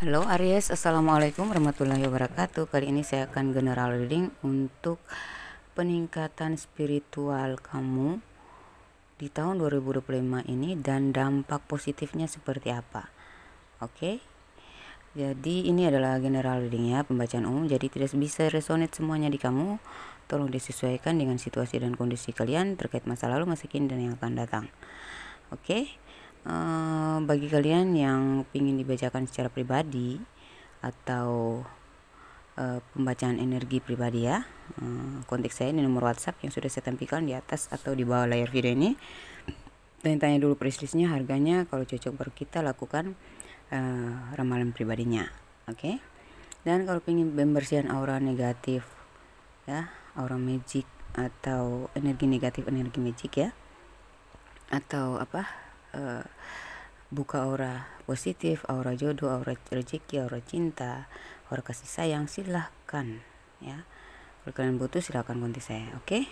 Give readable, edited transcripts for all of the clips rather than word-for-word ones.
Halo Aries, Assalamualaikum warahmatullahi wabarakatuh. Kali ini saya akan general reading untuk peningkatan spiritual kamu di tahun 2025 ini dan dampak positifnya seperti apa. Oke, jadi ini adalah general reading ya, pembacaan umum, jadi tidak bisa resonate semuanya di kamu. Tolong disesuaikan dengan situasi dan kondisi kalian terkait masa lalu, masa kini, dan yang akan datang. Oke. Bagi kalian yang ingin dibacakan secara pribadi atau pembacaan energi pribadi ya, kontak saya di nomor WhatsApp yang sudah saya tampilkan di atas atau di bawah layar video ini. Tanya dulu preslisnya, harganya, kalau cocok baru kita lakukan ramalan pribadinya. Oke. Dan kalau ingin pembersihan aura negatif ya, aura magic atau energi negatif, energi magic ya, atau apa, buka aura positif, aura jodoh, aura rezeki, aura cinta, aura kasih sayang, silahkan ya. Kalau kalian butuh silahkan kontak saya. Oke.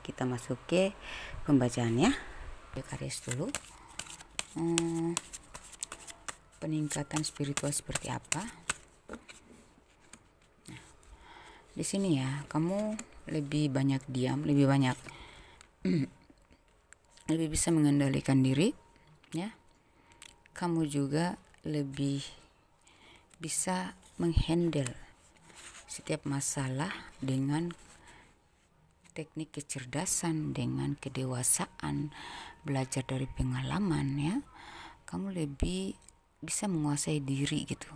Kita masuk ke pembacaannya. Aries dulu. Peningkatan spiritual seperti apa? Nah, di sini ya, kamu lebih banyak diam, lebih banyak lebih bisa mengendalikan diri ya. Kamu juga lebih bisa menghandle setiap masalah dengan teknik kecerdasan, dengan kedewasaan, belajar dari pengalaman ya. Kamu lebih bisa menguasai diri gitu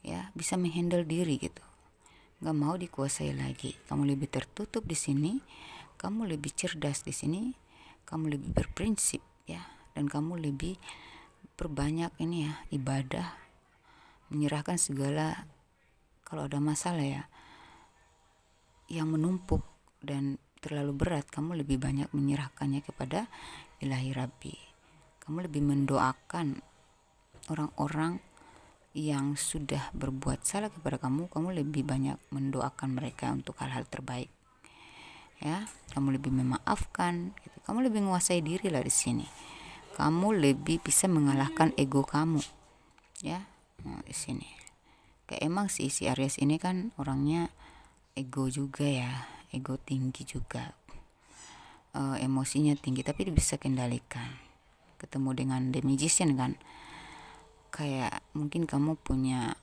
ya, bisa menghandle diri gitu, nggak mau dikuasai lagi. Kamu lebih tertutup di sini, kamu lebih cerdas di sini, kamu lebih berprinsip ya, dan kamu lebih perbanyak ini ya, ibadah, menyerahkan segala. Kalau ada masalah ya yang menumpuk dan terlalu berat, kamu lebih banyak menyerahkannya kepada Ilahi Rabbi. Kamu lebih mendoakan orang-orang yang sudah berbuat salah kepada kamu, kamu lebih banyak mendoakan mereka untuk hal-hal terbaik ya. Kamu lebih memaafkan gitu. Kamu lebih menguasai diri lah di sini. Kamu lebih bisa mengalahkan ego kamu ya. Nah, di sini kayak emang si Aries ini kan orangnya ego juga ya, ego tinggi juga, emosinya tinggi, tapi dia bisa kendalikan. Ketemu dengan The Magician kan, kayak mungkin kamu punya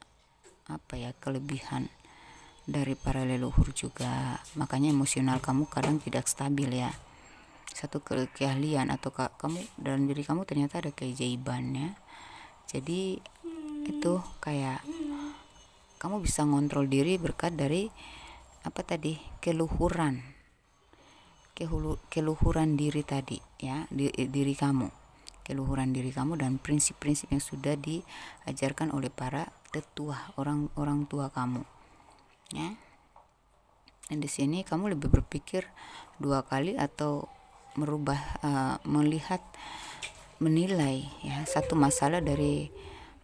apa ya, kelebihan dari para leluhur juga, makanya emosional kamu kadang tidak stabil ya. Satu keahlian atau kamu dalam diri kamu ternyata ada keajaibannya. Jadi itu kayak kamu bisa ngontrol diri berkat dari apa tadi, keluhuran diri tadi ya, diri kamu, keluhuran diri kamu dan prinsip-prinsip yang sudah diajarkan oleh para tetua, orang tua kamu ya. Dan di sini kamu lebih berpikir dua kali atau merubah, melihat, menilai ya satu masalah dari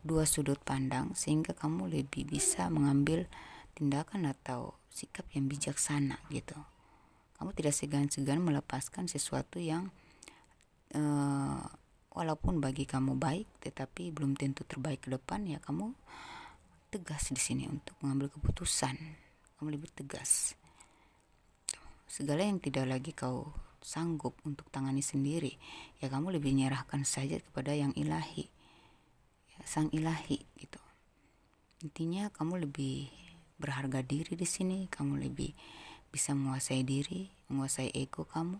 dua sudut pandang, sehingga kamu lebih bisa mengambil tindakan atau sikap yang bijaksana gitu. Kamu tidak segan-segan melepaskan sesuatu yang walaupun bagi kamu baik tetapi belum tentu terbaik ke depan ya. Kamu tegas di sini untuk mengambil keputusan. Kamu lebih tegas. Segala yang tidak lagi kau sanggup untuk tangani sendiri ya, kamu lebih menyerahkan saja kepada yang ilahi ya, sang ilahi gitu. Intinya kamu lebih berharga diri di sini. Kamu lebih bisa menguasai diri, menguasai ego kamu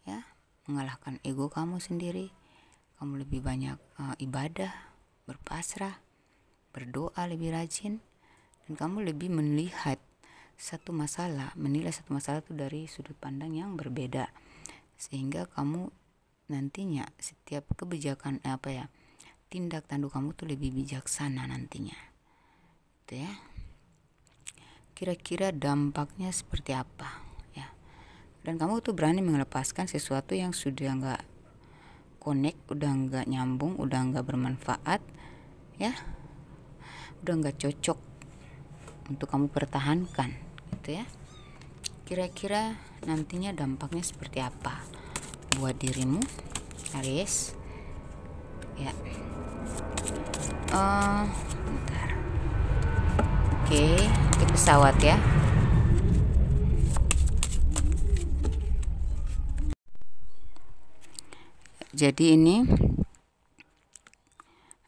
ya, mengalahkan ego kamu sendiri. Kamu lebih banyak ibadah, berpasrah, berdoa lebih rajin, dan kamu lebih melihat satu masalah, menilai satu masalah itu dari sudut pandang yang berbeda, sehingga kamu nantinya setiap kebijakan tindak tanduk kamu tuh lebih bijaksana nantinya itu ya. Kira-kira dampaknya seperti apa ya, dan kamu tuh berani melepaskan sesuatu yang sudah nggak connect, udah nggak nyambung, udah nggak bermanfaat ya, udah nggak cocok untuk kamu pertahankan gitu ya. Kira-kira nantinya dampaknya seperti apa buat dirimu Aries ya. Oke, itu pesawat ya. Jadi ini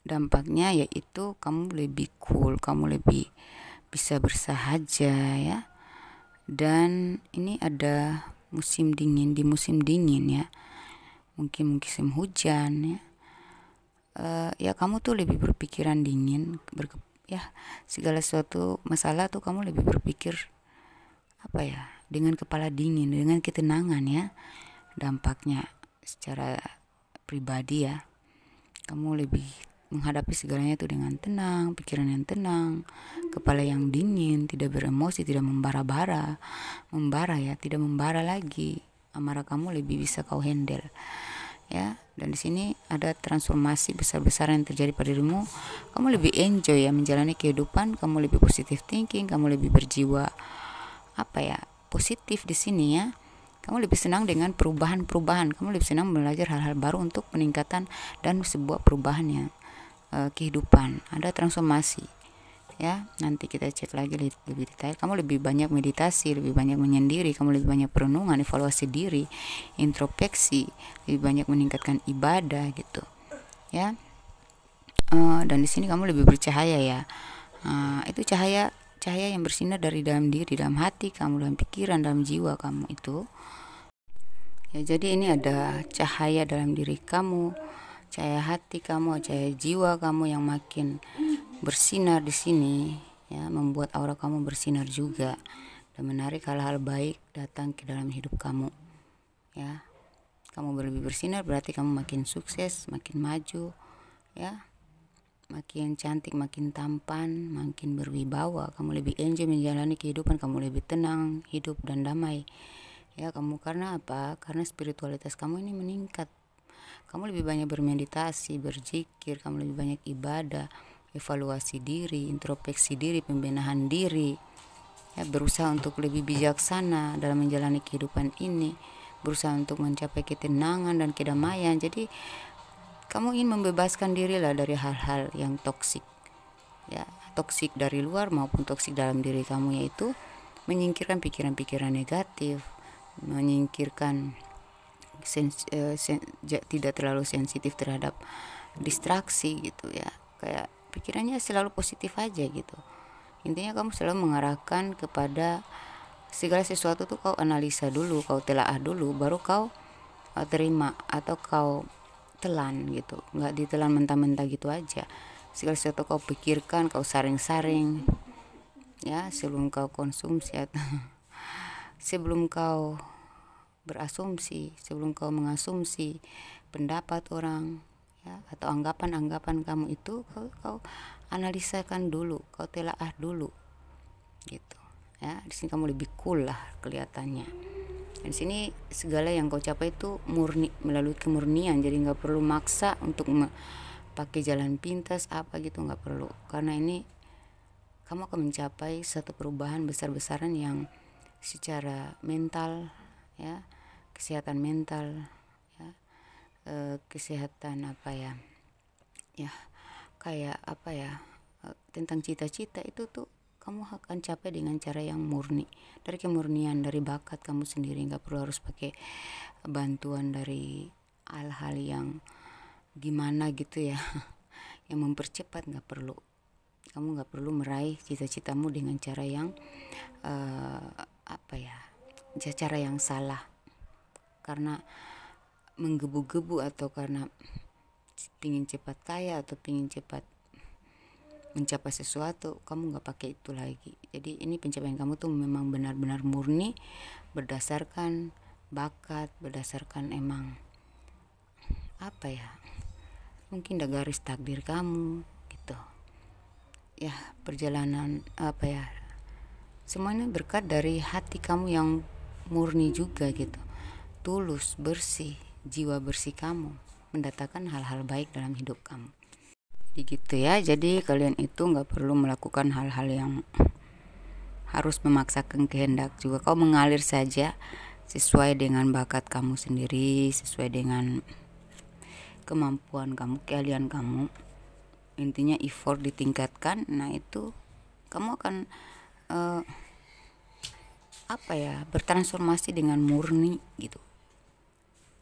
dampaknya yaitu kamu lebih cool, kamu lebih bisa bersahaja ya. Dan ini ada musim dingin, di musim dingin ya, mungkin musim hujan ya. Ya kamu tuh lebih berpikiran dingin, ya segala sesuatu masalah tuh kamu lebih berpikir apa ya, dengan kepala dingin, dengan ketenangan ya. Dampaknya secara pribadi ya, kamu lebih menghadapi segalanya itu dengan tenang, pikiran yang tenang, kepala yang dingin, tidak beremosi, tidak membara ya, tidak membara lagi. Amarah kamu lebih bisa kau handle ya. Dan di sini ada transformasi besar-besaran yang terjadi pada dirimu. Kamu lebih enjoy ya menjalani kehidupan, kamu lebih positive thinking, kamu lebih berjiwa apa ya, positif di sini ya. Kamu lebih senang dengan perubahan-perubahan, kamu lebih senang belajar hal-hal baru untuk peningkatan dan sebuah perubahan yang kehidupan. Ada transformasi ya. Nanti kita cek lagi lebih detail. Kamu lebih banyak meditasi, lebih banyak menyendiri, kamu lebih banyak perenungan, evaluasi diri, introspeksi, lebih banyak meningkatkan ibadah gitu ya. Dan di sini kamu lebih bercahaya ya. Itu cahaya yang bersinar dari dalam diri, dalam hati kamu, dalam pikiran, dalam jiwa kamu itu ya. Jadi ini ada cahaya dalam diri kamu, cahaya hati kamu, cahaya jiwa kamu yang makin bersinar di sini ya, membuat aura kamu bersinar juga dan menarik hal-hal baik datang ke dalam hidup kamu ya. Kamu lebih bersinar berarti kamu makin sukses, makin maju ya, makin cantik, makin tampan, makin berwibawa. Kamu lebih enjoy menjalani kehidupan, kamu lebih tenang hidup dan damai ya. Kamu karena apa? Karena spiritualitas kamu ini meningkat. Kamu lebih banyak bermeditasi, berzikir, kamu lebih banyak ibadah, evaluasi diri, introspeksi diri, pembenahan diri ya, berusaha untuk lebih bijaksana dalam menjalani kehidupan ini, berusaha untuk mencapai ketenangan dan kedamaian. Jadi kamu ingin membebaskan diri lah dari hal-hal yang toksik ya, toksik dari luar maupun toksik dalam diri kamu, yaitu menyingkirkan pikiran-pikiran negatif, menyingkirkan tidak terlalu sensitif terhadap distraksi gitu ya. Kayak pikirannya selalu positif aja gitu. Intinya kamu selalu mengarahkan kepada segala sesuatu tuh kau analisa dulu, kau telaah dulu, baru kau terima atau kau telan gitu. Nggak ditelan mentah-mentah gitu aja. Segala sesuatu kau pikirkan, kau saring-saring ya sebelum kau konsumsi atau sebelum kau berasumsi, sebelum kau mengasumsi pendapat orang ya, atau anggapan-anggapan kamu itu kau analisakan dulu, kau telaah dulu gitu ya. Di sini kamu lebih cool lah kelihatannya. Di sini segala yang kau capai itu murni, melalui kemurnian. Jadi nggak perlu maksa untuk pakai jalan pintas apa gitu, nggak perlu. Karena ini kamu akan mencapai satu perubahan besar-besaran yang secara mental ya, kesehatan mental ya, kesehatan apa ya, ya kayak apa ya, tentang cita-cita itu tuh kamu akan capai dengan cara yang murni, dari kemurnian, dari bakat kamu sendiri. Nggak perlu harus pakai bantuan dari hal-hal yang gimana gitu ya yang mempercepat, nggak perlu. Kamu nggak perlu meraih cita-citamu dengan cara yang apa ya, cara yang salah, karena menggebu-gebu atau karena pingin cepat kaya atau pingin cepat mencapai sesuatu. Kamu nggak pakai itu lagi. Jadi ini pencapaian kamu tuh memang benar-benar murni, berdasarkan bakat, berdasarkan emang apa ya, mungkin udah garis takdir kamu gitu ya. Perjalanan apa ya, semuanya berkat dari hati kamu yang murni juga gitu, tulus, bersih, jiwa bersih kamu mendatangkan hal-hal baik dalam hidup kamu. Jadi gitu ya. Jadi kalian itu nggak perlu melakukan hal-hal yang harus memaksakan kehendak juga. Kau mengalir saja sesuai dengan bakat kamu sendiri, sesuai dengan kemampuan kamu, keahlian kamu. Intinya effort ditingkatkan. Nah itu kamu akan bertransformasi dengan murni gitu,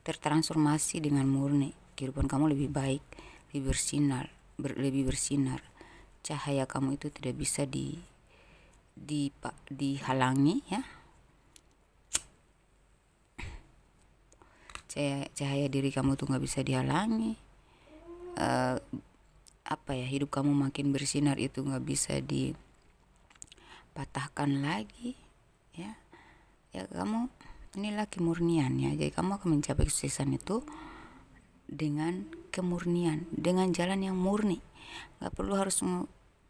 tertransformasi dengan murni. Kehidupan kamu lebih baik, lebih bersinar. Cahaya kamu itu tidak bisa dihalangi ya. Cahaya diri kamu tuh nggak bisa dihalangi. Hidup kamu makin bersinar itu nggak bisa dipatahkan lagi ya. Kamu inilah kemurnian ya. Jadi kamu akan mencapai kesuksesan itu dengan kemurnian, dengan jalan yang murni. Nggak perlu harus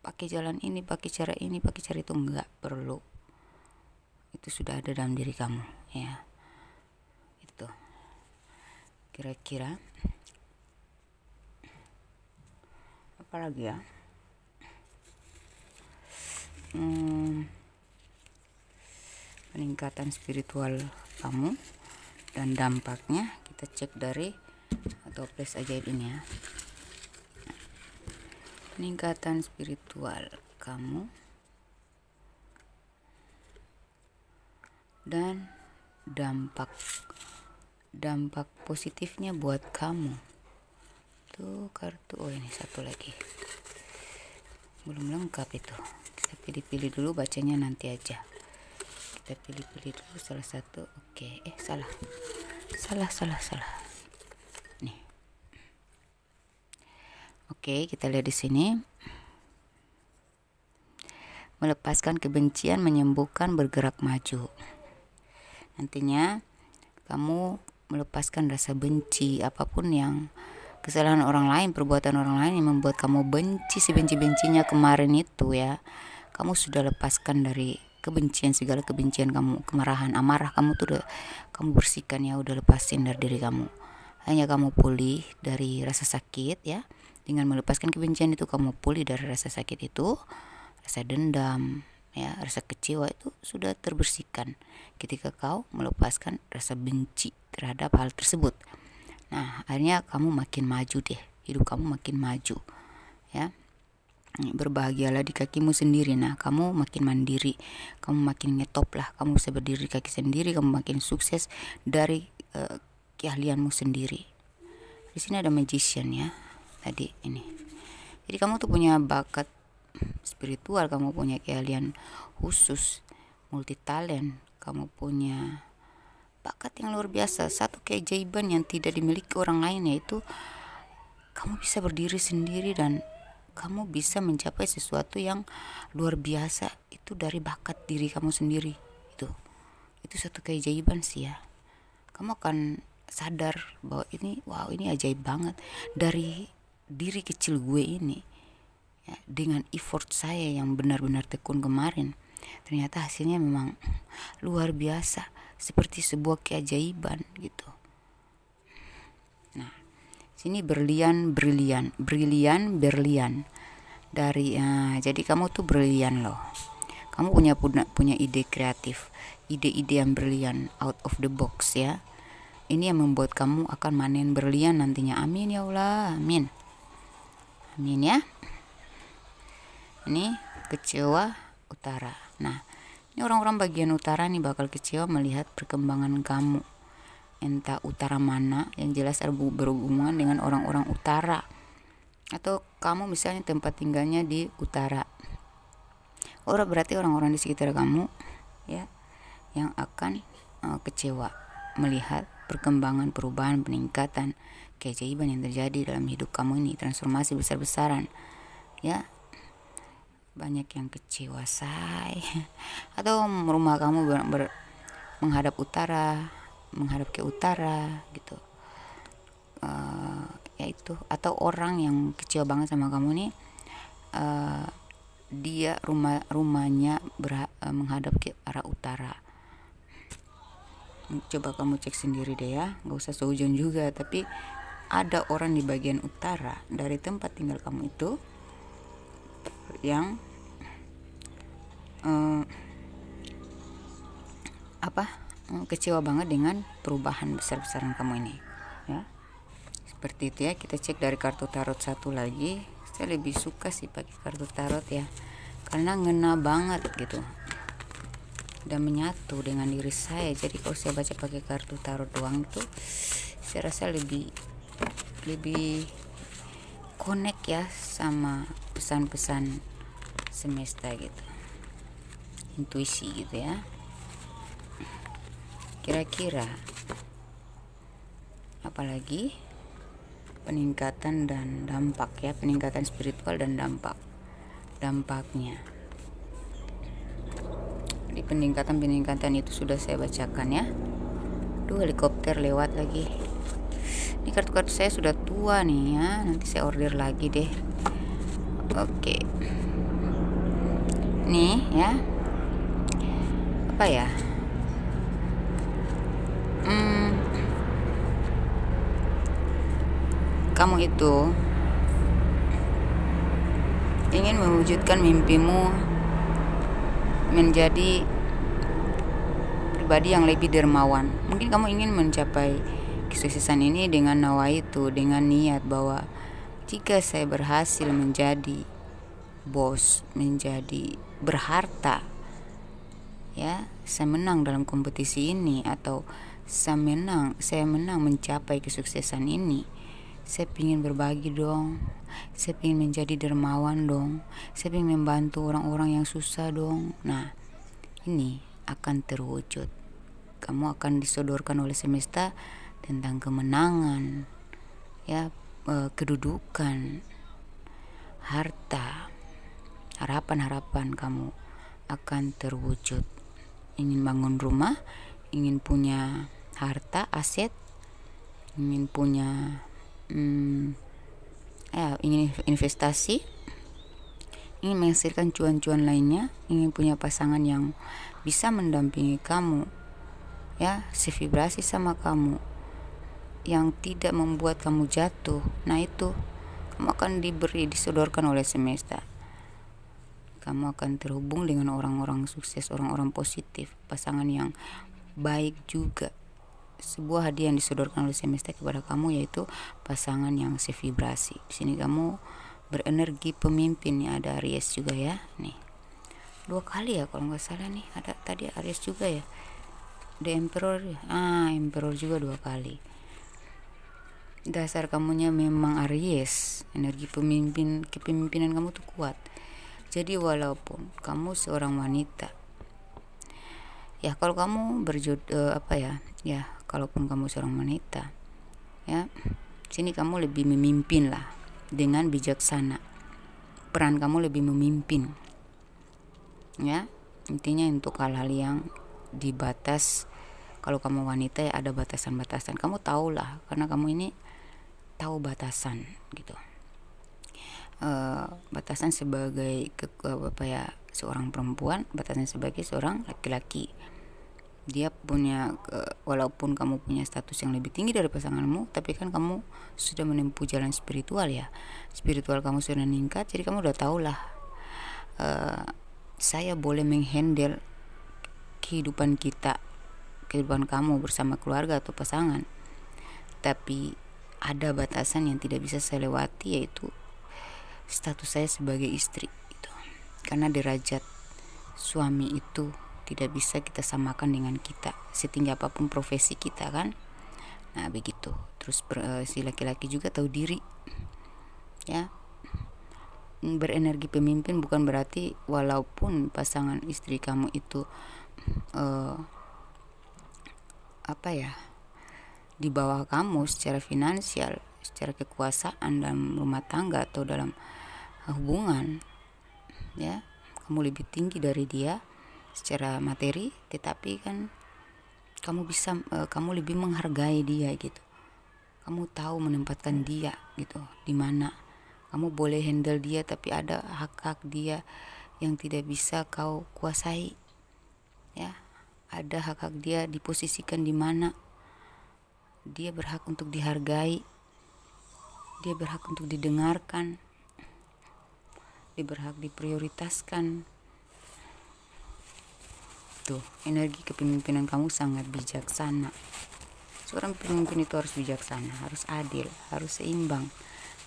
pakai jalan ini, pakai cara ini, pakai cara itu, nggak perlu. Itu sudah ada dalam diri kamu ya. Itu kira-kira apa lagi ya? Peningkatan spiritual kamu dan dampaknya kita cek dari toples ajaib ini ya. Peningkatan spiritual kamu dan dampak positifnya buat kamu. Tuh kartu, ini satu lagi belum lengkap itu. Kita pilih-pilih dulu, bacanya nanti aja. Kita pilih-pilih dulu salah satu. Oke, salah. Nih. Oke, kita lihat di sini. Melepaskan kebencian, menyembuhkan, bergerak maju. Nantinya kamu melepaskan rasa benci, apapun yang kesalahan orang lain, perbuatan orang lain yang membuat kamu benci sebenci-bencinya kemarin itu ya. Kamu sudah lepaskan dari kebencian, segala kebencian kamu, kemarahan, amarah kamu tuh udah kamu bersihkan ya, udah lepasin dari diri kamu. Hanya kamu pulih dari rasa sakit ya. Dengan melepaskan kebencian itu kamu pulih dari rasa sakit itu, rasa dendam ya, rasa kecewa itu sudah terbersihkan ketika kau melepaskan rasa benci terhadap hal tersebut. Nah, akhirnya kamu makin maju deh, hidup kamu makin maju ya. Berbahagialah di kakimu sendiri. Nah, kamu makin mandiri, kamu makin ngetop lah, kamu bisa berdiri di kaki sendiri, kamu makin sukses dari keahlianmu sendiri. Di sini ada magician ya tadi ini. Jadi kamu tuh punya bakat spiritual, kamu punya keahlian khusus, multi talent, kamu punya bakat yang luar biasa, satu keajaiban yang tidak dimiliki orang lain, yaitu kamu bisa berdiri sendiri dan kamu bisa mencapai sesuatu yang luar biasa itu dari bakat diri kamu sendiri. Itu satu keajaiban sih ya. Kamu akan sadar bahwa ini ajaib banget dari diri kecil gue ini ya, dengan effort saya yang benar-benar tekun kemarin, ternyata hasilnya memang luar biasa, seperti sebuah keajaiban gitu. Nah, sini berlian dari jadi kamu tuh brilian loh. Kamu punya ide kreatif, ide-ide yang brilian, out of the box ya. Ini yang membuat kamu akan manen berlian nantinya. Amin ya Allah, amin. Amin ya. Ini kecewa utara. Nah, ini orang-orang bagian utara nih bakal kecewa melihat perkembangan kamu. Entah utara mana, yang jelas berhubungan dengan orang-orang utara. Atau kamu misalnya tempat tinggalnya di utara. Berarti orang-orang di sekitar kamu ya yang akan kecewa melihat perkembangan, perubahan, peningkatan, keajaiban yang terjadi dalam hidup kamu ini, transformasi besar-besaran ya. Banyak yang kecewa say. Atau rumah kamu menghadap utara, menghadap ke utara gitu. Yaitu atau orang yang kecewa banget sama kamu nih, dia rumahnya menghadap ke arah utara. Coba kamu cek sendiri deh ya, nggak usah seujung juga, tapi ada orang di bagian utara dari tempat tinggal kamu itu yang kecewa banget dengan perubahan besar-besaran kamu ini ya. Seperti itu ya. Kita cek dari kartu tarot satu lagi. Saya lebih suka sih pakai kartu tarot ya, karena ngena banget gitu dan menyatu dengan diri saya. Jadi kalau saya baca pakai kartu tarot doang itu saya rasa lebih connect ya sama pesan-pesan semesta gitu, intuisi gitu ya. Kira-kira apalagi peningkatan dan dampak ya, peningkatan spiritual dan dampaknya. Di peningkatan itu sudah saya bacakan ya. Helikopter lewat lagi. Ini kartu-kartu saya sudah tua nih ya, nanti saya order lagi deh. Oke. Nih ya. Apa ya? Kamu itu ingin mewujudkan mimpimu menjadi pribadi yang lebih dermawan. Mungkin kamu ingin mencapai kesuksesan ini dengan nawaitu, dengan niat bahwa jika saya berhasil menjadi bos, menjadi berharta, ya, saya menang dalam kompetisi ini, atau saya menang mencapai kesuksesan ini. Saya ingin berbagi dong, saya ingin menjadi dermawan dong, saya ingin membantu orang-orang yang susah dong. Nah, ini akan terwujud. Kamu akan disodorkan oleh semesta tentang kemenangan, ya, kedudukan, harta, harapan-harapan kamu akan terwujud. Ingin bangun rumah, ingin punya harta, aset, ingin punya ingin investasi, ingin menghasilkan cuan-cuan lainnya, ingin punya pasangan yang bisa mendampingi kamu, ya, sevibrasi sama kamu, yang tidak membuat kamu jatuh. Nah, itu kamu akan disodorkan oleh semesta. Kamu akan terhubung dengan orang-orang sukses, orang-orang positif, pasangan yang baik juga. Sebuah hadiah yang disodorkan oleh semesta kepada kamu, yaitu pasangan yang sevibrasi. Di sini kamu berenergi pemimpin nih, ada Aries juga ya. Nih 2 kali ya kalau nggak salah nih, ada tadi Aries juga ya. The Emperor, Emperor juga 2 kali. Dasar kamunya memang Aries, energi kepemimpinan kamu tuh kuat. Jadi walaupun kamu seorang wanita, ya, kalau kamu kalaupun kamu seorang wanita, ya, sini kamu lebih memimpin lah dengan bijaksana. Peran kamu lebih memimpin, ya. Intinya untuk hal-hal yang dibatas. Kalau kamu wanita ya ada batasan-batasan. Kamu tahu lah, karena kamu ini tahu batasan gitu. Batasan sebagai seorang perempuan, batasan sebagai seorang laki-laki. Dia punya walaupun kamu punya status yang lebih tinggi dari pasanganmu, tapi kan kamu sudah menempuh jalan spiritual ya. Spiritual kamu sudah meningkat, jadi kamu udah tahu lah, saya boleh menghandle kehidupan kamu bersama keluarga atau pasangan. Tapi ada batasan yang tidak bisa saya lewati, yaitu status saya sebagai istri gitu. Karena derajat suami itu tidak bisa kita samakan dengan kita, setinggi apapun profesi kita kan. Nah, begitu. Terus si laki-laki juga tahu diri, ya. Berenergi pemimpin bukan berarti walaupun pasangan istri kamu itu di bawah kamu secara finansial, secara kekuasaan dalam rumah tangga atau dalam hubungan, ya, kamu lebih tinggi dari dia secara materi, tetapi kan kamu lebih menghargai dia gitu. Kamu tahu menempatkan dia gitu, di mana kamu boleh handle dia, tapi ada hak-hak dia yang tidak bisa kau kuasai, ya. Ada hak-hak dia diposisikan di mana dia berhak untuk dihargai, dia berhak untuk didengarkan, dia berhak diprioritaskan. Tuh, energi kepemimpinan kamu sangat bijaksana. Seorang pemimpin itu harus bijaksana, harus adil, harus seimbang,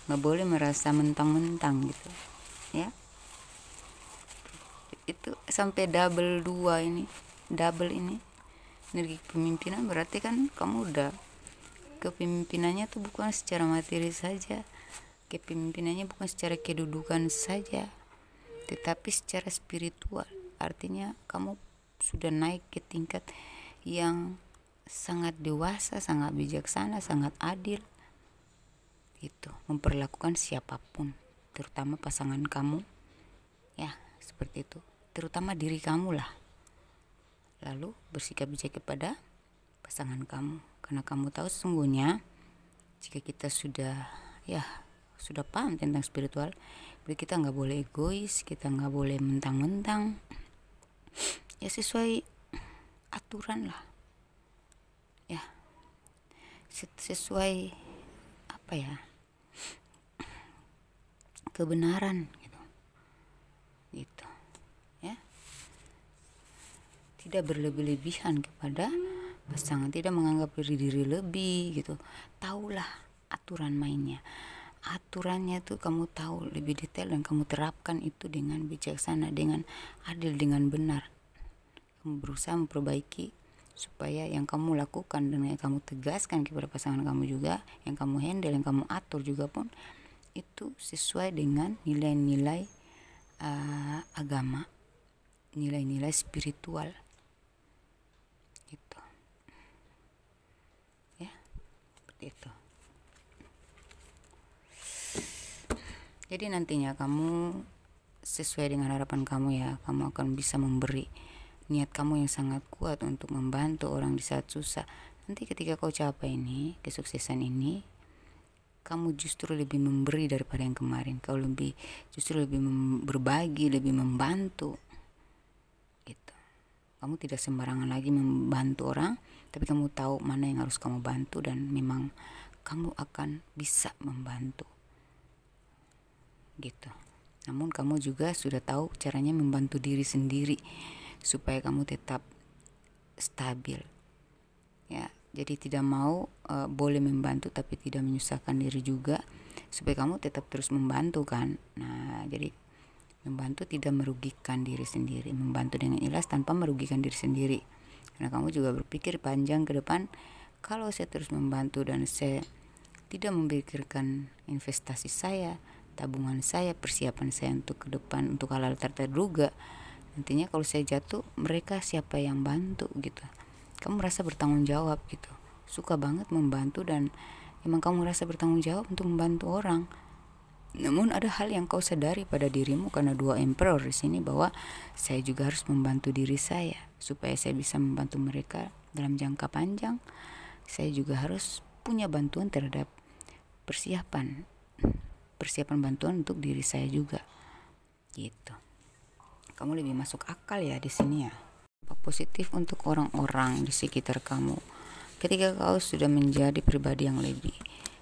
nggak boleh merasa mentang-mentang gitu, ya. itu sampai double dua ini, double ini energi kepemimpinan, berarti kan kamu udah kepemimpinannya tuh bukan secara materi saja, kepemimpinannya bukan secara kedudukan saja, tetapi secara spiritual. Artinya kamu sudah naik ke tingkat yang sangat dewasa, sangat bijaksana, sangat adil gitu, memperlakukan siapapun, terutama pasangan kamu ya, seperti itu, terutama diri kamu lah. Lalu bersikap bijak kepada pasangan kamu, karena kamu tahu sesungguhnya jika kita sudah paham tentang spiritual, berarti kita nggak boleh egois, kita nggak boleh mentang-mentang, ya sesuai aturan lah ya, sesuai apa ya, kebenaran gitu ya, tidak berlebih-lebihan kepada pasangan, tidak menganggap diri lebih gitu. Taulah aturan mainnya, aturannya tuh kamu tahu lebih detail dan kamu terapkan itu dengan bijaksana, dengan adil, dengan benar. Kamu berusaha memperbaiki supaya yang kamu lakukan dan yang kamu tegaskan kepada pasangan kamu juga, yang kamu handle, yang kamu atur juga pun itu sesuai dengan nilai-nilai agama, nilai-nilai spiritual gitu ya, seperti itu. Jadi nantinya kamu sesuai dengan harapan kamu ya, kamu akan bisa memberi, niat kamu yang sangat kuat untuk membantu orang di saat susah. Nanti ketika kau capai ini, kesuksesan ini, kamu justru lebih memberi daripada yang kemarin. Kau justru lebih berbagi, lebih membantu gitu. Kamu tidak sembarangan lagi membantu orang, tapi kamu tahu mana yang harus kamu bantu dan memang kamu akan bisa membantu gitu. Namun kamu juga sudah tahu caranya membantu diri sendiri supaya kamu tetap stabil ya. Jadi tidak mau boleh membantu tapi tidak menyusahkan diri juga, supaya kamu tetap terus membantu kan. Nah, jadi membantu tidak merugikan diri sendiri, membantu dengan ikhlas tanpa merugikan diri sendiri. Karena kamu juga berpikir panjang ke depan, kalau saya terus membantu dan saya tidak memikirkan investasi saya, tabungan saya, persiapan saya untuk ke depan, untuk hal-hal terduga, nantinya kalau saya jatuh, mereka siapa yang bantu gitu. Kamu merasa bertanggung jawab gitu, suka banget membantu dan emang kamu merasa bertanggung jawab untuk membantu orang. Namun ada hal yang kau sadari pada dirimu, karena dua emperor di sini, bahwa saya juga harus membantu diri saya supaya saya bisa membantu mereka dalam jangka panjang. Saya juga harus punya bantuan terhadap persiapan bantuan untuk diri saya juga gitu. Kamu lebih masuk akal ya di sini ya. Positif untuk orang-orang di sekitar kamu. Ketika kau sudah menjadi pribadi yang lebih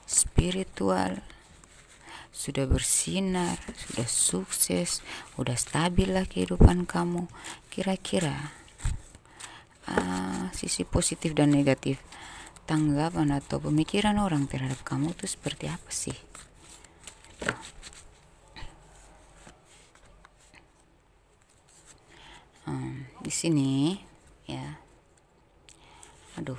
spiritual, sudah bersinar, sudah sukses, sudah stabil lah kehidupan kamu, kira-kira sisi positif dan negatif, tanggapan atau pemikiran orang terhadap kamu itu seperti apa sih? Di sini ya, aduh,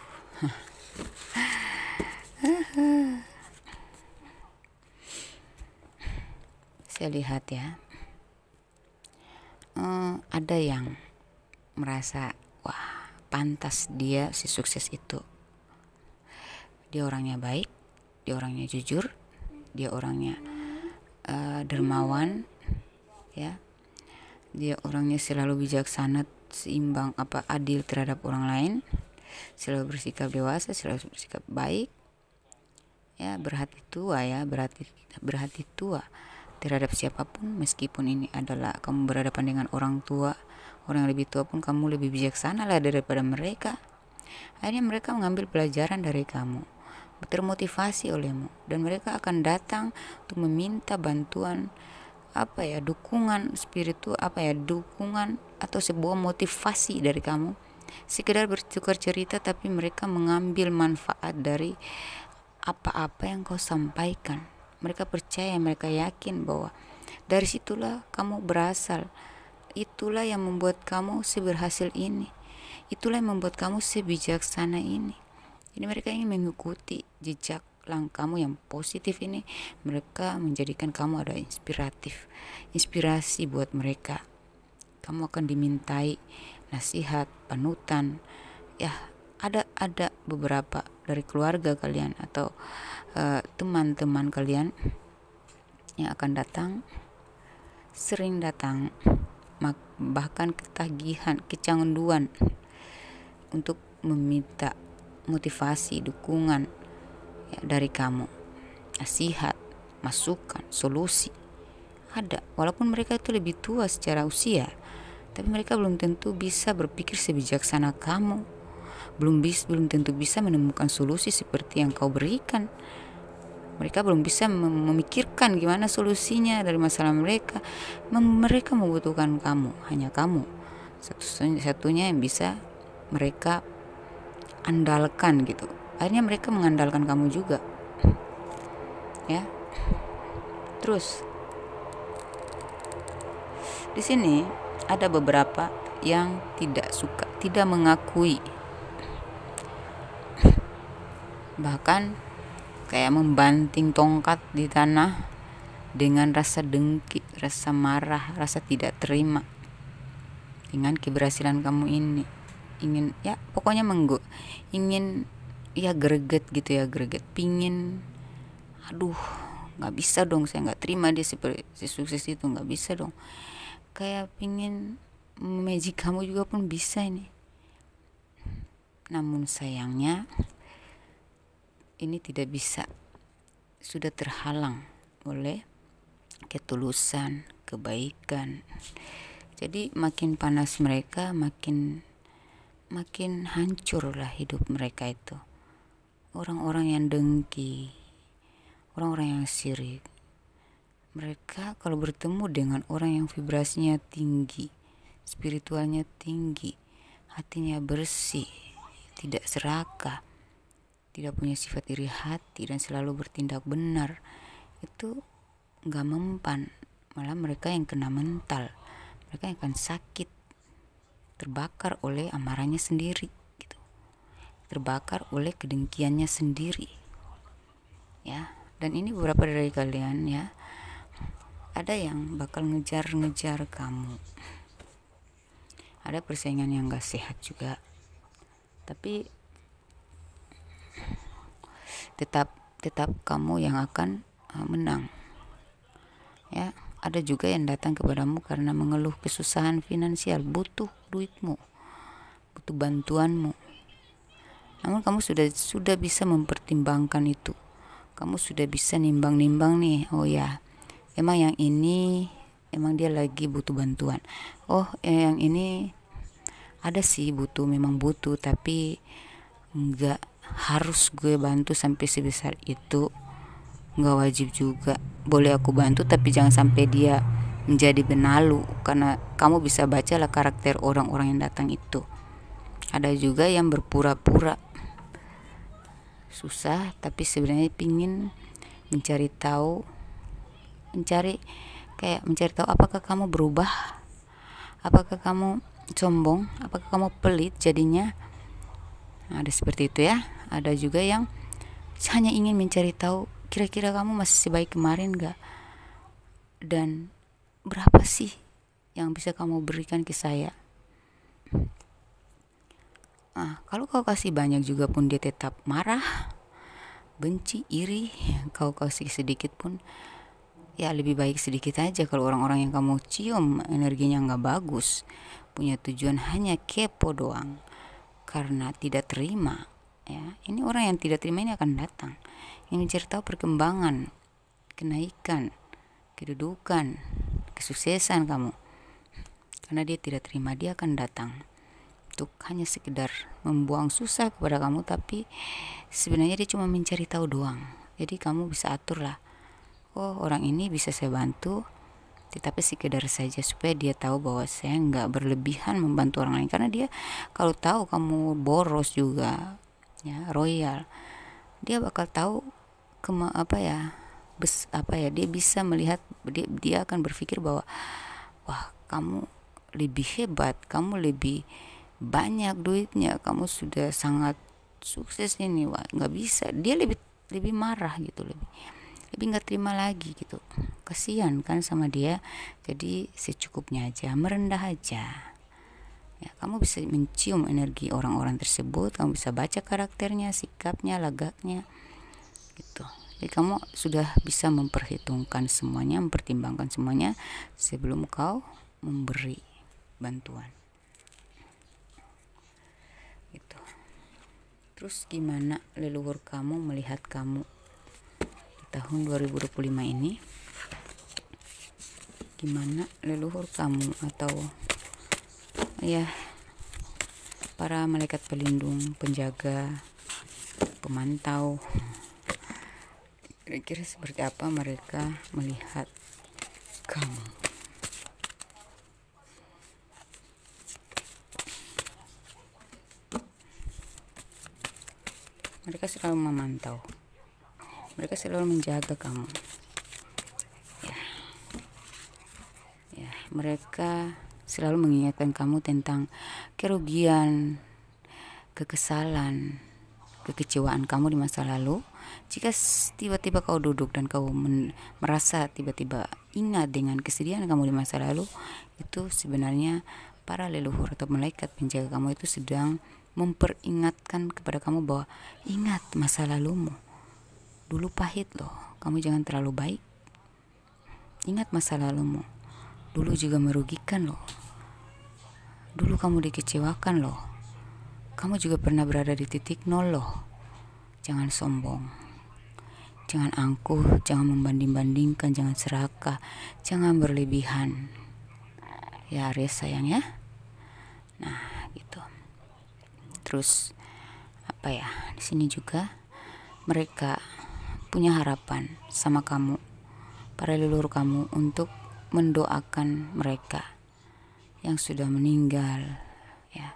saya lihat ya, ada yang merasa wah pantas dia si sukses itu, dia orangnya baik, dia orangnya jujur, dia orangnya dermawan ya, dia orangnya selalu bijaksana, seimbang, adil terhadap orang lain, selalu bersikap dewasa, selalu bersikap baik ya, berhati tua terhadap siapapun, meskipun ini adalah kamu berhadapan dengan orang tua, orang yang lebih tua pun kamu lebih bijaksana lah daripada mereka. Akhirnya mereka mengambil pelajaran dari kamu, termotivasi olehmu, dan mereka akan datang untuk meminta bantuan dukungan spiritual, dukungan atau sebuah motivasi dari kamu, sekedar bertukar cerita, tapi mereka mengambil manfaat dari apa-apa yang kau sampaikan. Mereka percaya, mereka yakin bahwa dari situlah kamu berasal itulah yang membuat kamu seberhasil ini, itulah yang membuat kamu sebijaksana ini. Jadi mereka ingin mengikuti jejak langkahmu yang positif ini. Mereka menjadikan kamu ada inspirasi buat mereka. Kamu akan dimintai nasihat, panutan. Ya, ada beberapa dari keluarga kalian atau teman-teman kalian yang akan datang, sering datang, bahkan ketagihan, kecanduan untuk meminta motivasi, dukungan ya, dari kamu, nasihat, masukan, solusi. Ada, walaupun mereka itu lebih tua secara usia, tapi mereka belum tentu bisa berpikir sebijaksana kamu, belum tentu bisa menemukan solusi seperti yang kau berikan. Mereka belum bisa memikirkan gimana solusinya dari masalah mereka. Mereka membutuhkan kamu, hanya kamu satu-satunya yang bisa mereka andalkan gitu. Akhirnya mereka mengandalkan kamu juga, ya. Terus di sini ada beberapa yang tidak suka, tidak mengakui, bahkan kayak membanting tongkat di tanah dengan rasa dengki, rasa marah, rasa tidak terima dengan keberhasilan kamu ini. Ingin ya pokoknya ingin ya greget gitu ya, greget, pingin, aduh nggak bisa dong, saya nggak terima dia seperti sukses itu, nggak bisa dong. Kayak pingin magic kamu juga pun bisa ini. Namun sayangnya ini tidak bisa, sudah terhalang oleh ketulusan, kebaikan. Jadi makin panas mereka, makin hancurlah hidup mereka itu. Orang-orang yang dengki, orang-orang yang sirik, mereka kalau bertemu dengan orang yang vibrasinya tinggi, spiritualnya tinggi, hatinya bersih, tidak serakah, tidak punya sifat iri hati dan selalu bertindak benar, itu gak mempan. Malah mereka yang kena mental, mereka yang akan sakit, terbakar oleh amarahnya sendiri gitu, terbakar oleh kedengkiannya sendiri ya. Dan ini beberapa dari kalian ya, ada yang bakal ngejar kamu, ada persaingan yang gak sehat juga, tapi tetap kamu yang akan menang ya. Ada juga yang datang kepadamu karena mengeluh kesusahan finansial, butuh duitmu, butuh bantuanmu. Namun kamu sudah bisa mempertimbangkan itu. Kamu sudah bisa nimbang-nimbang nih, oh ya, emang yang ini emang dia lagi butuh bantuan. Oh, yang ini ada sih memang butuh, tapi enggak harus gue bantu sampai sebesar itu, nggak wajib juga, boleh aku bantu tapi jangan sampai dia menjadi benalu. Karena kamu bisa bacalah karakter orang-orang yang datang itu. Ada juga yang berpura-pura susah tapi sebenarnya pingin mencari tahu apakah kamu berubah, apakah kamu sombong, apakah kamu pelit jadinya. Ada seperti itu ya. Ada juga yang hanya ingin mencari tahu kira-kira kamu masih sebaik kemarin gak, dan berapa sih yang bisa kamu berikan ke saya. Kalau kau kasih banyak juga pun dia tetap marah, benci, iri. Kau kasih sedikit pun ya lebih baik sedikit aja. Kalau orang-orang yang kamu cium energinya gak bagus, punya tujuan hanya kepo doang karena tidak terima ya. Ini orang yang tidak terima ini akan datang yang mencari tahu perkembangan, kenaikan, kedudukan, kesuksesan kamu. Karena dia tidak terima, dia akan datang untuk hanya sekedar membuang susah kepada kamu, tapi sebenarnya dia cuma mencari tahu doang. Jadi kamu bisa atur lah, oh orang ini bisa saya bantu, tetapi sekedar saja supaya dia tahu bahwa saya nggak berlebihan membantu orang lain. Karena dia kalau tahu kamu boros juga ya, royal, dia bakal tahu dia bisa melihat, dia akan berpikir bahwa wah kamu lebih hebat, kamu lebih banyak duitnya, kamu sudah sangat sukses ini, wah nggak bisa, dia lebih marah gitu, lebih nggak terima lagi gitu. Kasihan kan sama dia. Jadi secukupnya aja, merendah aja ya. Kamu bisa mencium energi orang-orang tersebut, kamu bisa baca karakternya, sikapnya, lagaknya gitu. Jadi kamu sudah bisa memperhitungkan semuanya, mempertimbangkan semuanya sebelum kau memberi bantuan gitu. Terus gimana leluhur kamu melihat kamu di tahun 2025 ini? Gimana leluhur kamu atau ya para malaikat pelindung, penjaga, pemantau, kira-kira seperti apa mereka melihat kamu? Mereka selalu memantau, mereka selalu menjaga kamu ya. Mereka selalu mengingatkan kamu tentang kerugian, kekesalan, kekecewaan kamu di masa lalu. Jika tiba-tiba kau duduk dan kau merasa tiba-tiba ingat dengan kesedihan kamu di masa lalu, itu sebenarnya para leluhur atau malaikat penjaga kamu itu sedang memperingatkan kepada kamu bahwa ingat masa lalumu. Dulu pahit loh, kamu jangan terlalu baik. Ingat masa lalumu. Dulu juga merugikan loh. Dulu kamu dikecewakan loh. Kamu juga pernah berada di titik nol loh. Jangan sombong. Jangan angkuh, jangan membanding-bandingkan, jangan serakah, jangan berlebihan. Ya Aries sayang ya. Nah, gitu. Terus apa ya? Di sini juga mereka punya harapan sama kamu, para leluhur kamu, untuk mendoakan mereka yang sudah meninggal ya.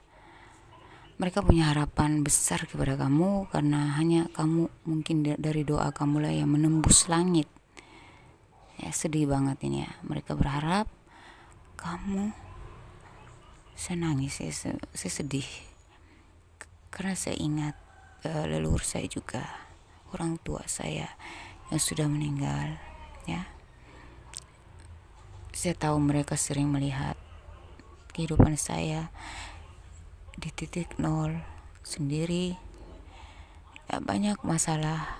Mereka punya harapan besar kepada kamu karena hanya kamu, mungkin dari doa kamu lah yang menembus langit ya. Sedih banget ini ya. Mereka berharap kamu, saya nangis, saya sedih karena saya ingat leluhur saya juga, orang tua saya yang sudah meninggal ya. Saya tahu mereka sering melihat kehidupan saya di titik nol sendiri ya, banyak masalah,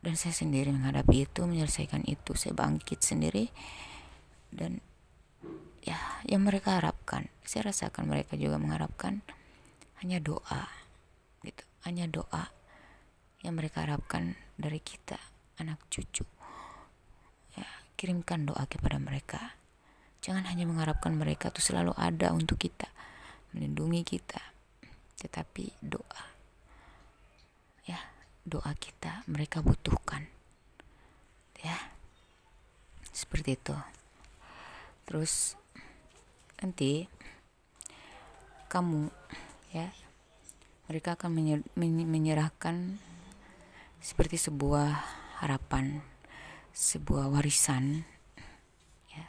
dan saya sendiri menghadapi itu, menyelesaikan itu. Saya bangkit sendiri, dan ya yang mereka harapkan, saya rasakan mereka juga mengharapkan hanya doa gitu, hanya doa yang mereka harapkan dari kita, anak cucu ya. Kirimkan doa kepada mereka. Jangan hanya mengharapkan mereka tuh selalu ada untuk kita, melindungi kita, tetapi doa ya, doa kita mereka butuhkan ya, seperti itu. Terus nanti kamu ya, mereka akan menyerahkan seperti sebuah harapan, sebuah warisan ya,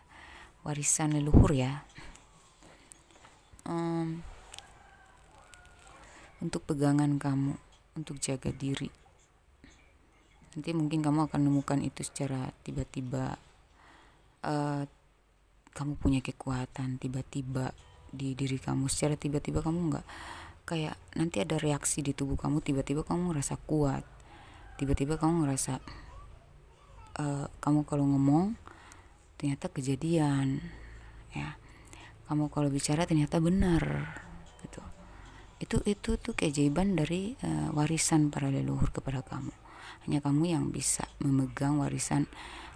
warisan leluhur ya, untuk pegangan kamu, untuk jaga diri. Nanti mungkin kamu akan menemukan itu secara tiba-tiba. Kamu punya kekuatan tiba-tiba di diri kamu, secara tiba-tiba kamu nggak kayak nanti ada reaksi di tubuh kamu, tiba-tiba kamu ngerasa kuat, tiba-tiba kamu ngerasa kamu kalau ngomong ternyata kejadian ya, kamu kalau bicara ternyata benar gitu. Itu tuh keajaiban dari warisan para leluhur kepada kamu. Hanya kamu yang bisa memegang warisan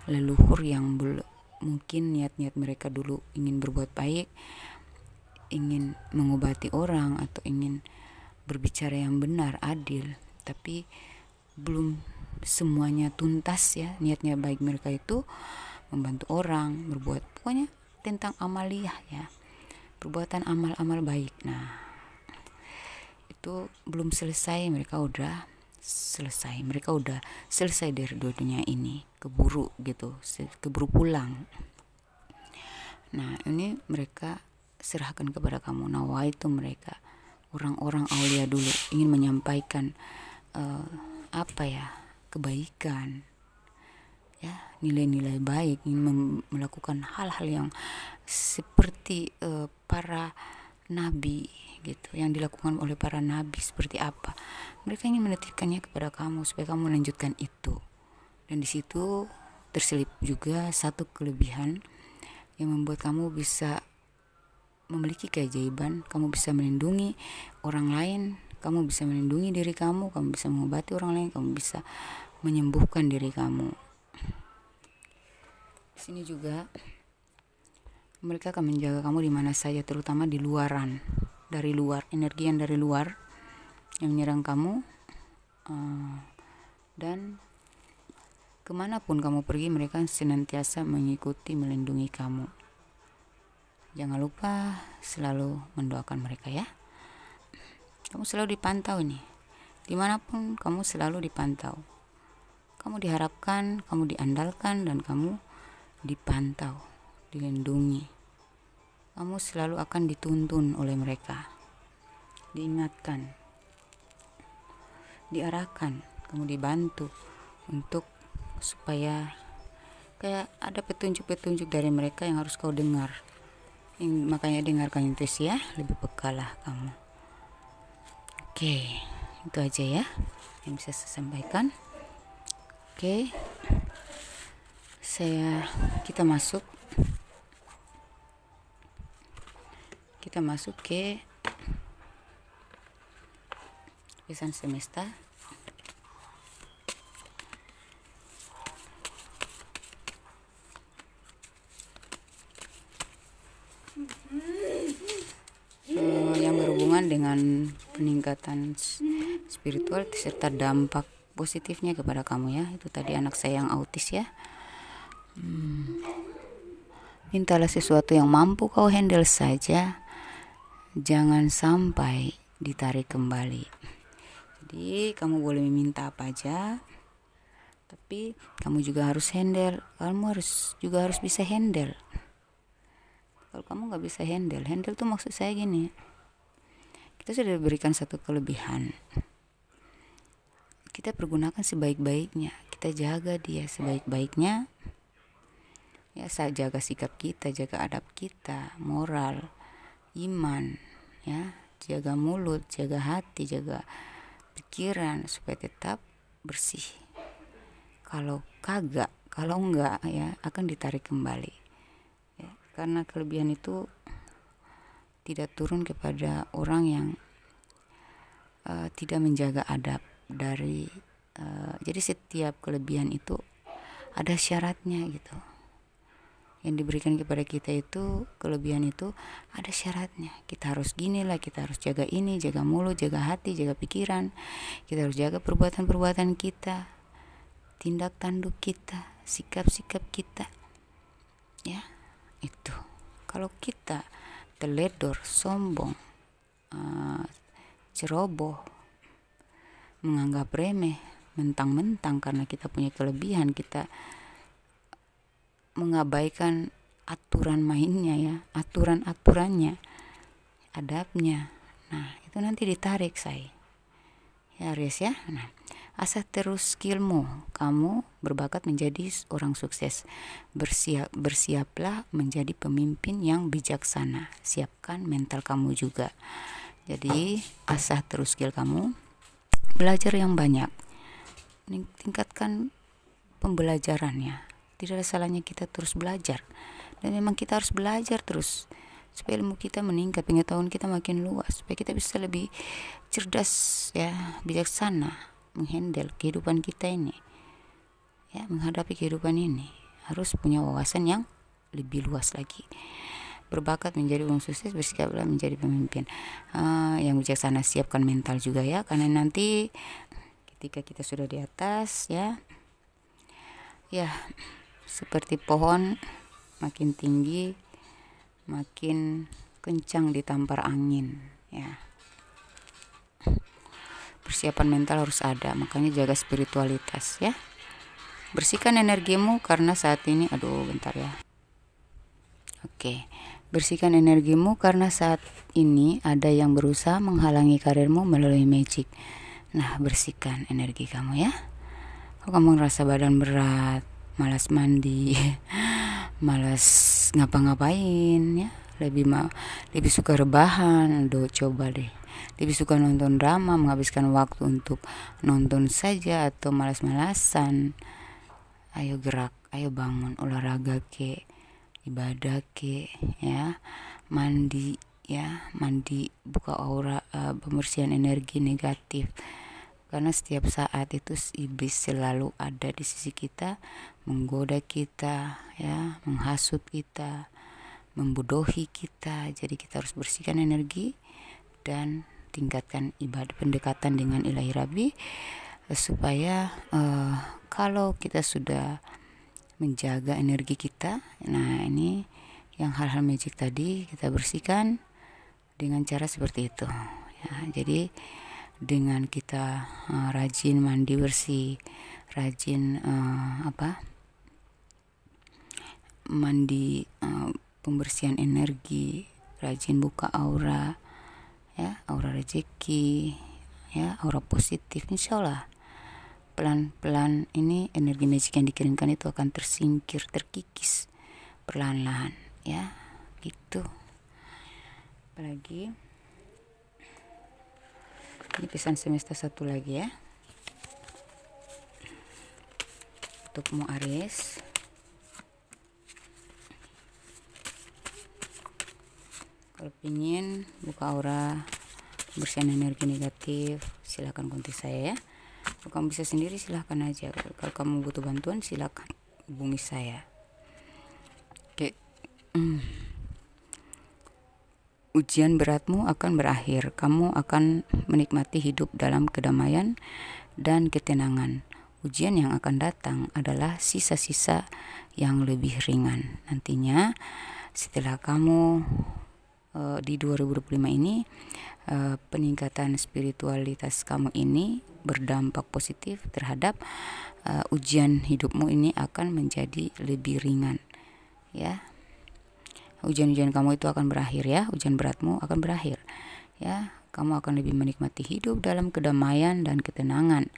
leluhur yang mungkin niat-niat mereka dulu ingin berbuat baik, ingin mengobati orang, atau ingin berbicara yang benar, adil, tapi belum semuanya tuntas ya. Niatnya baik mereka itu membantu orang, berbuat pokoknya tentang amaliyah ya, perbuatan amal-amal baik. Nah, itu belum selesai, mereka udah selesai, mereka udah selesai dari dunia ini, keburu gitu, keburu pulang. Nah, ini mereka serahkan kepada kamu. Nawaitu mereka, orang-orang aulia dulu ingin menyampaikan kebaikan, ya, nilai-nilai baik, ingin melakukan hal-hal yang seperti para nabi gitu, yang dilakukan oleh para nabi. Seperti apa mereka ingin menitipkannya kepada kamu supaya kamu melanjutkan itu. Dan di situ terselip juga satu kelebihan yang membuat kamu bisa memiliki keajaiban. Kamu bisa melindungi orang lain, kamu bisa melindungi diri kamu bisa mengobati orang lain, kamu bisa menyembuhkan diri kamu. Di sini juga mereka akan menjaga kamu di mana saja, terutama di luaran, dari luar, energi yang dari luar yang menyerang kamu, dan kemanapun kamu pergi mereka senantiasa mengikuti, melindungi kamu. Jangan lupa selalu mendoakan mereka ya. Kamu selalu dipantau nih, dimanapun kamu selalu dipantau. Kamu diharapkan, kamu diandalkan, dan kamu dipantau, dilindungi. Kamu selalu akan dituntun oleh mereka, diingatkan, diarahkan, kamu dibantu untuk supaya kayak ada petunjuk-petunjuk dari mereka yang harus kau dengar. Makanya dengarkan intuisi ya, lebih peka lah kamu. Oke, itu aja ya yang bisa saya sampaikan. Oke, kita masuk ke pesan semesta. Yang berhubungan dengan peningkatan spiritual serta dampak positifnya kepada kamu ya. Itu tadi anak saya yang autis ya. Mintalah sesuatu yang mampu kau handle saja, jangan sampai ditarik kembali. Jadi kamu boleh meminta apa aja, tapi kamu juga harus handle. Kamu juga harus bisa handle. Kalau kamu nggak bisa handle tuh maksud saya gini, kita sudah diberikan satu kelebihan, kita pergunakan sebaik-baiknya, kita jaga dia sebaik-baiknya ya. Jaga sikap kita, jaga adab kita, moral, iman ya, jaga mulut, jaga hati, jaga pikiran supaya tetap bersih. Kalau enggak ya akan ditarik kembali. Karena kelebihan itu tidak turun kepada orang yang tidak menjaga adab dari jadi setiap kelebihan itu ada syaratnya gitu. Yang diberikan kepada kita itu, kelebihan itu ada syaratnya. Kita harus ginilah, kita harus jaga ini, jaga mulut, jaga hati, jaga pikiran. Kita harus jaga perbuatan-perbuatan kita, tindak tanduk kita, sikap-sikap kita ya. Itu kalau kita teledor, sombong, ceroboh, menganggap remeh, mentang-mentang karena kita punya kelebihan, kita mengabaikan aturan mainnya ya, aturan-aturannya, adabnya. Nah itu nanti ditarik saya ya Aries ya. Nah, asah terus skillmu, kamu berbakat menjadi orang sukses. Bersiaplah menjadi pemimpin yang bijaksana. Siapkan mental kamu juga. Jadi asah terus skill kamu, belajar yang banyak, tingkatkan pembelajarannya. Tidak ada salahnya kita terus belajar, dan memang kita harus belajar terus supaya ilmu kita meningkat, pengetahuan kita makin luas, supaya kita bisa lebih cerdas ya, bijaksana menghandle kehidupan kita ini ya, menghadapi kehidupan ini harus punya wawasan yang lebih luas lagi. Berbakat menjadi orang sukses, bersikaplah menjadi pemimpin yang bijaksana. Siapkan mental juga ya, karena nanti ketika kita sudah di atas ya seperti pohon, makin tinggi makin kencang ditampar angin ya. Persiapan mental harus ada, makanya jaga spiritualitas ya. Bersihkan energimu karena saat ini bentar ya. Oke, Bersihkan energimu karena saat ini ada yang berusaha menghalangi karirmu melalui magic. Nah, bersihkan energi kamu ya. Kalau kamu ngerasa badan berat, malas mandi, malas ngapa-ngapain ya, lebih suka rebahan, coba deh. Lebih suka nonton drama, menghabiskan waktu untuk nonton saja atau malas-malasan. Ayo gerak, ayo bangun, olahraga ke, ibadah ke, ya, mandi ya, mandi, buka aura, pembersihan energi negatif. Karena setiap saat itu iblis selalu ada di sisi kita, menggoda kita ya, menghasut kita, membodohi kita. Jadi kita harus bersihkan energi dan tingkatkan ibadah, pendekatan dengan Ilahi Rabbi, supaya kalau kita sudah menjaga energi kita, nah ini yang hal-hal magic tadi kita bersihkan dengan cara seperti itu ya. Jadi dengan kita rajin mandi bersih, rajin mandi, pembersihan energi, rajin buka aura ya, aura rezeki ya, aura positif, insya Allah pelan-pelan ini energi magic yang dikirimkan itu akan tersingkir, terkikis perlahan-lahan ya, gitu. Apalagi ini pesan semesta satu lagi ya, untukmu Aries. Kalau ingin buka aura, pembersihan energi negatif, silahkan kontak saya ya. Kalau kamu bisa sendiri silahkan aja. Kalau kamu butuh bantuan silahkan hubungi saya. Oke. Ujian beratmu akan berakhir. Kamu akan menikmati hidup dalam kedamaian dan ketenangan. Ujian yang akan datang adalah sisa-sisa yang lebih ringan. Nantinya setelah kamu di 2025 ini, peningkatan spiritualitas kamu ini berdampak positif terhadap ujian hidupmu ini akan menjadi lebih ringan ya. Ujian-ujian kamu itu akan berakhir ya, ujian beratmu akan berakhir ya. Kamu akan lebih menikmati hidup dalam kedamaian dan ketenangan.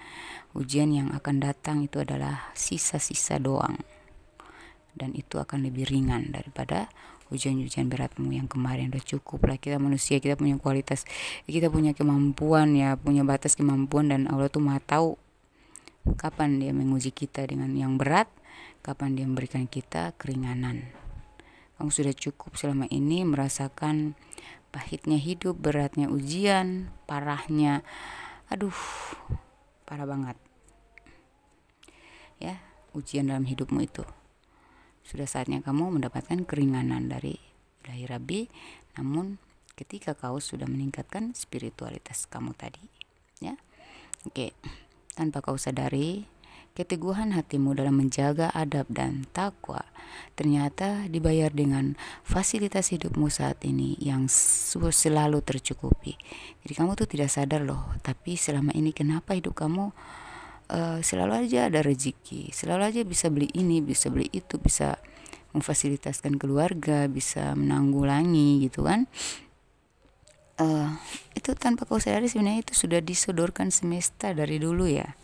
Ujian yang akan datang itu adalah sisa-sisa doang, dan itu akan lebih ringan daripada ujian-ujian beratmu yang kemarin. Udah cukup lah, kita manusia, kita punya kualitas, kita punya kemampuan ya, punya batas kemampuan, dan Allah tuh maha tahu kapan dia menguji kita dengan yang berat, kapan dia memberikan kita keringanan. Kamu sudah cukup selama ini merasakan pahitnya hidup, beratnya ujian, parahnya, parah banget ya ujian dalam hidupmu itu. Sudah saatnya kamu mendapatkan keringanan dari Ilahi Rabbi. Namun ketika kau sudah meningkatkan spiritualitas kamu tadi ya. Oke. Tanpa kau sadari, keteguhan hatimu dalam menjaga adab dan takwa ternyata dibayar dengan fasilitas hidupmu saat ini yang selalu tercukupi. Jadi kamu tuh tidak sadar loh, tapi selama ini kenapa hidup kamu selalu aja ada rezeki, selalu aja bisa beli ini, bisa beli itu, bisa memfasilitaskan keluarga, bisa menanggulangi gitu kan. Itu tanpa kau sadari sebenarnya itu sudah disodorkan semesta dari dulu ya,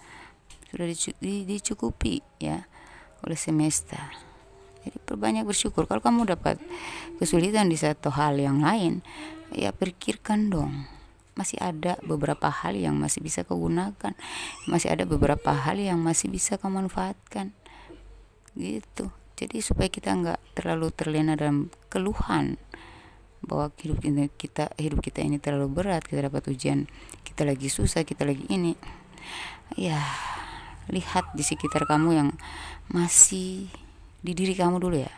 sudah dicukupi ya oleh semesta. Jadi perbanyak bersyukur. Kalau kamu dapat kesulitan di satu hal yang lain, ya pikirkan dong, masih ada beberapa hal yang masih bisa kau gunakan, masih ada beberapa hal yang masih bisa kau manfaatkan gitu. Jadi supaya kita nggak terlalu terlena dalam keluhan bahwa hidup kita ini terlalu berat, kita dapat ujian, kita lagi susah, kita lagi ini ya. Lihat di sekitar kamu yang masih, di diri kamu dulu ya,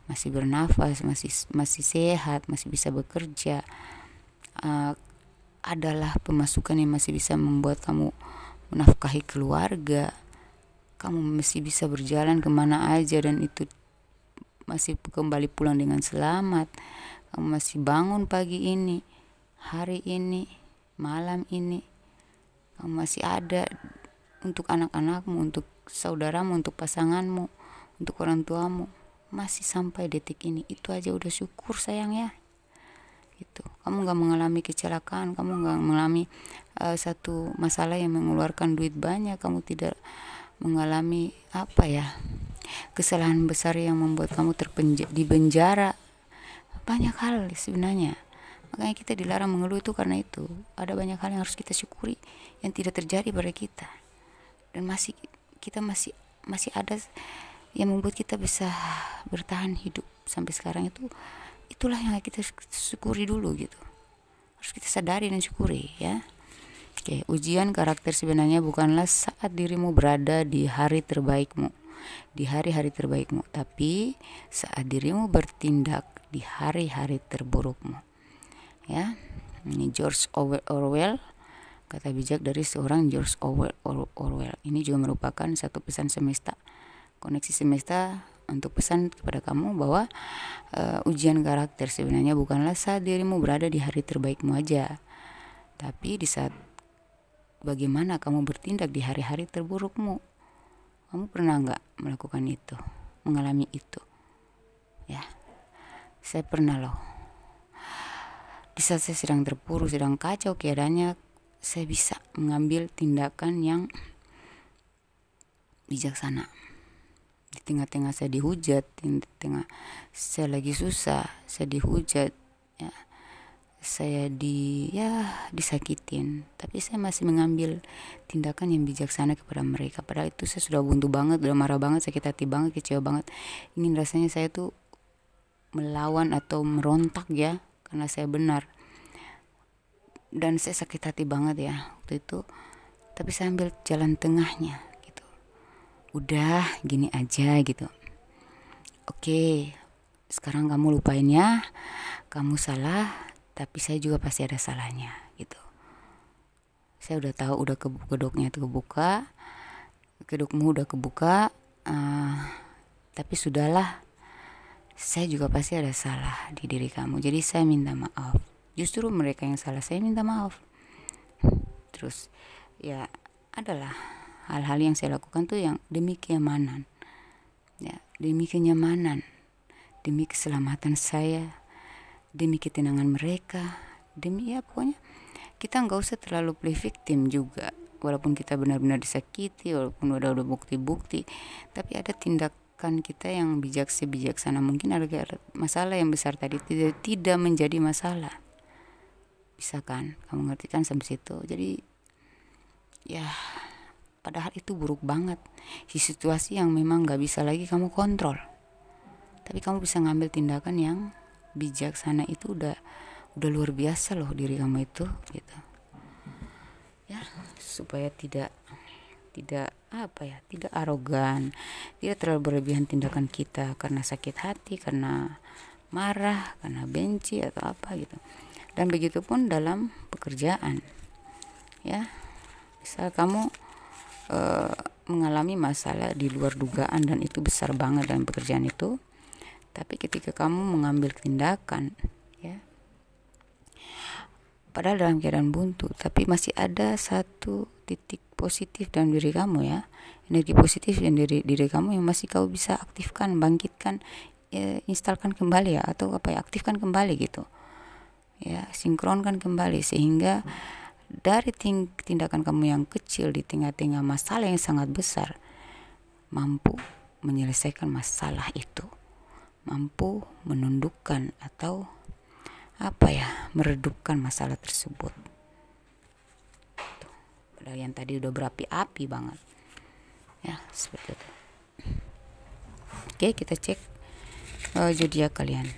masih bernafas, masih sehat, masih bisa bekerja, adalah pemasukan yang masih bisa membuat kamu menafkahi keluarga, kamu masih bisa berjalan kemana aja dan itu masih kembali pulang dengan selamat, kamu masih bangun pagi ini, hari ini, malam ini, kamu masih ada untuk anak-anakmu, untuk saudaramu, untuk pasanganmu, untuk orang tuamu. masih sampai detik ini, itu aja udah syukur sayang ya. Itu kamu nggak mengalami kecelakaan, kamu nggak mengalami satu masalah yang mengeluarkan duit banyak, kamu tidak mengalami kesalahan besar yang membuat kamu di penjara. Banyak hal sebenarnya, makanya kita dilarang mengeluh itu karena itu ada banyak hal yang harus kita syukuri yang tidak terjadi pada kita, dan kita masih ada yang membuat kita bisa bertahan hidup sampai sekarang. Itulah yang kita syukuri dulu gitu, harus kita sadari dan syukuri ya. Oke, ujian karakter sebenarnya bukanlah saat dirimu berada di hari terbaikmu, di hari-hari terbaikmu, tapi saat dirimu bertindak di hari-hari terburukmu ya. Ini George Orwell, kata bijak dari seorang George Orwell. Ini juga merupakan satu pesan semesta, koneksi semesta untuk pesan kepada kamu bahwa ujian karakter sebenarnya bukanlah saat dirimu berada di hari terbaikmu aja, tapi di saat bagaimana kamu bertindak di hari-hari terburukmu. Kamu pernah nggak melakukan itu, mengalami itu ya? Saya pernah loh. Di saat saya sedang terpuruk, sedang kacau keadaannya, saya bisa mengambil tindakan yang bijaksana. Di tengah-tengah saya dihujat, di tengah saya lagi susah, saya dihujat ya, saya disakitin, tapi saya masih mengambil tindakan yang bijaksana kepada mereka. Padahal itu saya sudah buntu banget, sudah marah banget, sakit hati banget, kecewa banget, ingin rasanya saya tuh melawan atau merontak ya, karena saya benar dan saya sakit hati banget ya waktu itu. Tapi saya ambil jalan tengahnya gitu, udah gini aja gitu. Oke, sekarang kamu lupain ya, kamu salah, tapi saya juga pasti ada salahnya gitu. Saya udah tahu, udah kedoknya itu kebuka, kedokmu udah kebuka, tapi sudahlah, saya juga pasti ada salah di diri kamu, jadi saya minta maaf. Justru mereka yang salah, saya minta maaf. Terus ya adalah hal-hal yang saya lakukan tuh yang demi kenyamanan ya, demi kenyamanan, demi keselamatan saya, demi ketenangan mereka, demi ya pokoknya kita nggak usah terlalu play victim juga. Walaupun kita benar-benar disakiti, walaupun udah bukti-bukti, tapi ada tindakan kita yang bijaksana mungkin agar masalah yang besar tadi tidak menjadi masalah. Bisa kan, kamu ngerti kan sampai situ? Jadi ya padahal itu buruk banget, di situasi yang memang nggak bisa lagi kamu kontrol, tapi kamu bisa ngambil tindakan yang bijaksana. Itu udah luar biasa loh diri kamu itu gitu ya. Supaya tidak arogan, tidak terlalu berlebihan tindakan kita karena sakit hati, karena marah, karena benci atau apa gitu. Dan begitu pun dalam pekerjaan ya, misal kamu mengalami masalah di luar dugaan dan itu besar banget dalam pekerjaan itu, tapi ketika kamu mengambil tindakan ya, padahal dalam keadaan buntu, tapi masih ada satu titik positif dalam diri kamu ya, energi positif yang diri kamu yang masih kau bisa aktifkan, bangkitkan, instalkan kembali ya, atau aktifkan kembali gitu ya, sinkronkan kembali, sehingga dari tindakan kamu yang kecil di tengah-tengah masalah yang sangat besar mampu menyelesaikan masalah itu, mampu menundukkan atau meredupkan masalah tersebut. Padahal yang tadi udah berapi-api banget ya, seperti itu. Oke, kita cek zodiak kalian.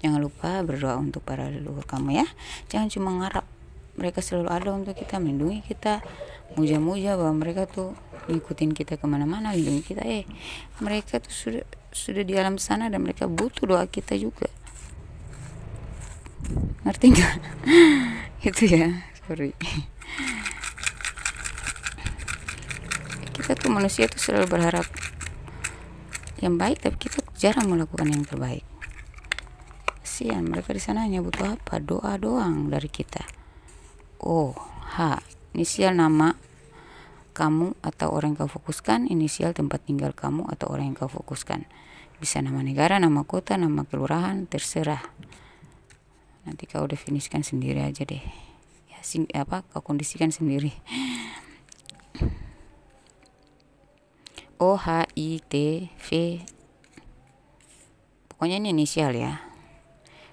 Jangan lupa berdoa untuk para leluhur kamu ya. Jangan cuma ngarap mereka selalu ada untuk kita, melindungi kita, muja-muja bahwa mereka tuh ngikutin kita kemana-mana, lindungi kita. Mereka tuh sudah di alam sana dan mereka butuh doa kita juga. Ngerti nggak? Itu ya, sorry. Kita tuh manusia tuh selalu berharap yang baik, tapi kita jarang melakukan yang terbaik. Kasihan mereka di sana hanya butuh doa doang dari kita. Inisial nama kamu atau orang yang kau fokuskan, inisial tempat tinggal kamu atau orang yang kau fokuskan. Bisa nama negara, nama kota, nama kelurahan, terserah. Nanti kau definisikan sendiri aja deh. Ya, kau kondisikan sendiri. O, H, I, T, V. Pokoknya ini inisial ya.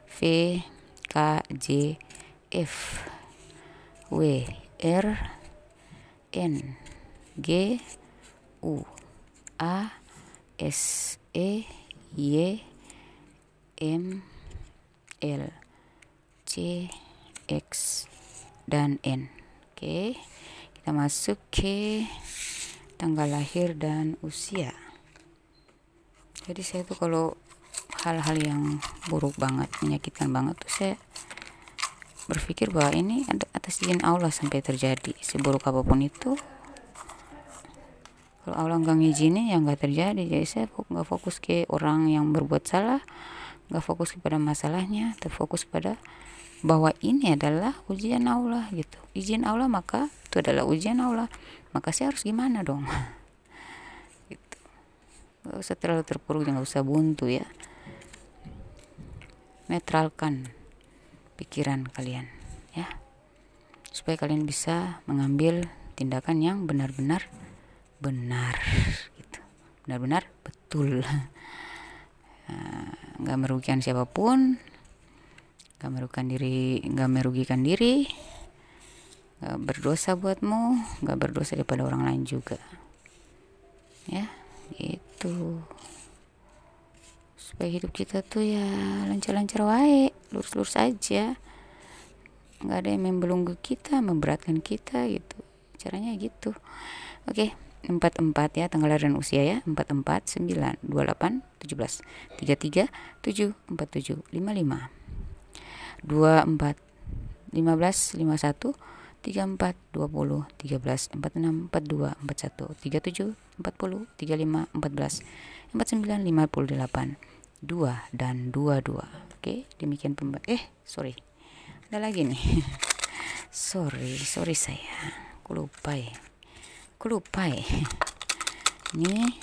V, K, J, F, W, R, N, G, U, A, S, E, Y, M, L, C, X, dan N. Oke, kita masuk ke tanggal lahir dan usia. Jadi saya tuh kalau hal-hal yang buruk banget, menyakitkan banget tuh saya berpikir bahwa ini atas izin Allah sampai terjadi. Seburuk apapun itu, kalau Allah nggak ngizinin ya nggak terjadi. Jadi saya nggak fokus ke orang yang berbuat salah, nggak fokus kepada masalahnya, terfokus pada bahwa ini adalah ujian Allah gitu. Izin Allah maka itu adalah ujian Allah. Maka saya harus gimana dong? Gitu. Gak usah terlalu terpuruk, nggak usah buntu ya. Netralkan pikiran kalian ya, supaya kalian bisa mengambil tindakan yang benar-benar benar gitu, benar-benar betul. Nggak merugikan siapapun, nggak merugikan diri, nggak berdosa buatmu, nggak berdosa daripada orang lain juga ya. Itu supaya hidup kita tuh ya lancar-lancar wae, lurus-lurus aja, nggak ada yang membelenggu kita, memberatkan kita gitu. Caranya gitu. Oke, 44 ya, tanggal lahir dan usia ya. 44, 9, 28, 17, 33, 7, 47, 55, 24, 15, 51, 34, 20, 13, 46, 42, 41, 37, 40, 35, 14, 49, 58, 2 dan 22. Oke, demikian sorry. Ada lagi nih. sorry saya. Aku lupa ya. Ini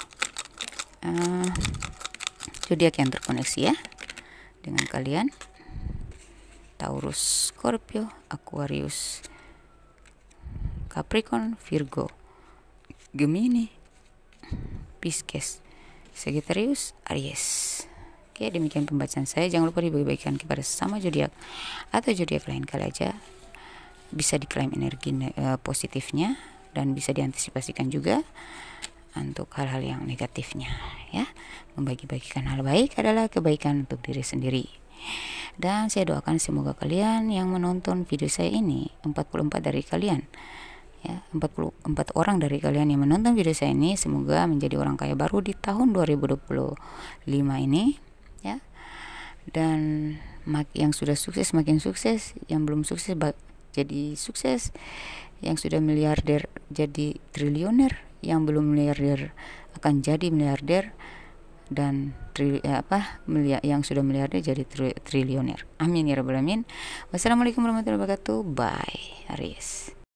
zodiak yang terkoneksi ya dengan kalian. Taurus, Scorpio, Aquarius, Capricorn, Virgo, Gemini, Pisces, Sagittarius, Aries. Oke, demikian pembacaan saya. Jangan lupa dibagi-bagikan kepada sesama zodiak atau zodiak lain kali aja. Bisa diklaim energi positifnya dan bisa diantisipasikan juga untuk hal-hal yang negatifnya ya. Membagi-bagikan hal baik adalah kebaikan untuk diri sendiri. Dan saya doakan semoga kalian yang menonton video saya ini, 44 dari kalian ya, 44 orang dari kalian yang menonton video saya ini, semoga menjadi orang kaya baru di tahun 2025 ini ya. Dan yang sudah sukses makin sukses, yang belum sukses jadi sukses, yang sudah miliarder jadi triliuner, yang belum miliarder akan jadi miliarder, dan yang sudah miliarder jadi triliuner. Amin ya rabbal alamin. Wassalamualaikum warahmatullahi wabarakatuh. Bye Aries.